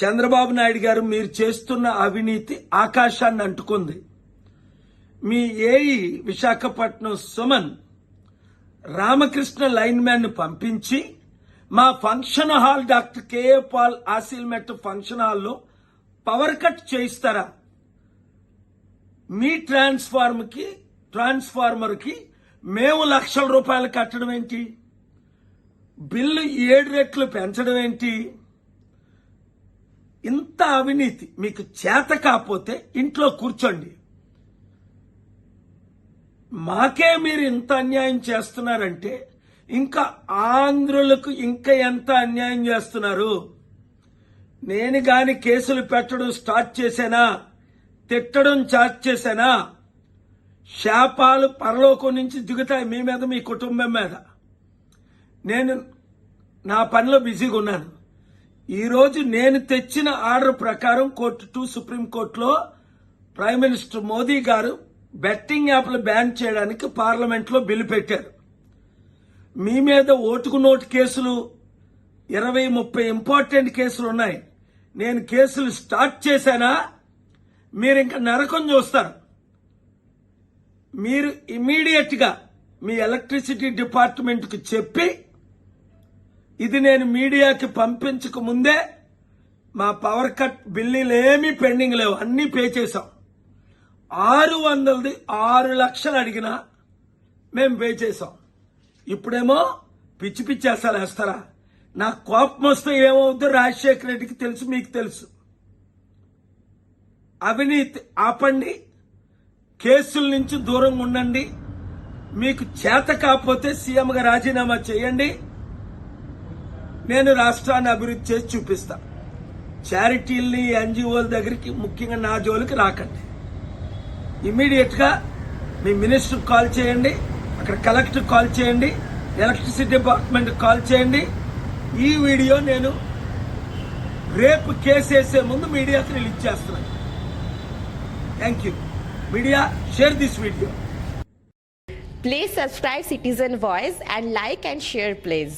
చంద్రబాబు నాయుడు గారు మీరు చేస్తున్న అవినీతి ఆకాశాన్ని అంటుకుంది. మీ AE Visakhapatnam Suman Ramakrishna line man ను పంపించి మా function hall doctor KA Paul Asilmetta function హాల్లో పవర్ కట్ చేయిస్తారా? మీ ట్రాన్స్ఫార్మర్ కి మేము లక్షల రూపాయలు కట్టడం ఏంటి? బిల్లు 7 రెట్లు పెంచడం ఏంటి? ఇంత అవినీతి మీకు చేత కాకపోతే ఇంట్లో కూర్చోండి. మాకే మీరు ఇంత అన్యాయం చేస్తున్నారంటే ఇంకా ఆంధ్రులకు ఇంకా ఎంత అన్యాయం చేస్తున్నారు? నేను గాని కేసులు పెట్టడం స్టార్ట్ చేశానా, తిట్టడం స్టార్ట్ చేశానా, శాపాలు పరలోకం నుంచి దిగుతాయి మీ మీద, మీ కుటుంబం మీద. నేను నా పనిలో బిజీగా ఉన్నాను. ఈరోజు నేను తెచ్చిన ఆర్డర్ ప్రకారం సుప్రీంకోర్టులో ప్రైమ్ మినిస్టర్ మోదీ గారు బెట్టింగ్ యాప్లు బ్యాన్ చేయడానికి పార్లమెంట్ లో బిల్లు పెట్టారు. మీ మీద ఓటుకు నోటు కేసులు 20-30 ఇంపార్టెంట్ కేసులు ఉన్నాయి. నేను కేసులు స్టార్ట్ చేశానా? మీరు ఇంకా నరకం చూస్తారు. మీరు ఇమీడియట్ గా మీ ఎలక్ట్రిసిటీ డిపార్ట్మెంట్ కు చెప్పి, ఇది నేను మీడియాకి పంపించక ముందే మా పవర్ కట్ బిల్లులు ఏమీ పెండింగ్ లేవు, అన్ని పే చేశాం. 600ది 6 లక్షలు అడిగినా మేము పే చేశాం. ఇప్పుడేమో పిచ్చి పిచ్చి అసలు వేస్తారా? నాకు కోపం వస్తే ఏమవుతుందో రాజశేఖర రెడ్డికి తెలుసు, మీకు తెలుసు. అవినీతి ఆపండి, కేసుల నుంచి దూరంగా ఉండండి. మీకు చేత కాకపోతే సీఎంగా రాజీనామా చేయండి. నేను రాష్ట్రాన్ని అభివృద్ధి చేసి చూపిస్తా. చారిటీల్ని, ఎన్జిఓల దగ్గరికి, ముఖ్యంగా నా జోలికి రాకండి. ఇమీడియట్ గా మీ మినిస్టర్ కాల్ చేయండి, అక్కడ కలెక్టర్ కాల్ చేయండి, ఎలక్ట్రిసిటీ డిపార్ట్మెంట్ కాల్ చేయండి. ఈ వీడియో నేను రేపు కేసు వేసే ముందు మీడియాకి రిలీజ్ చేస్తున్నాను. Thank you. Media, share this video. Please subscribe Citizen Voice and like and share please.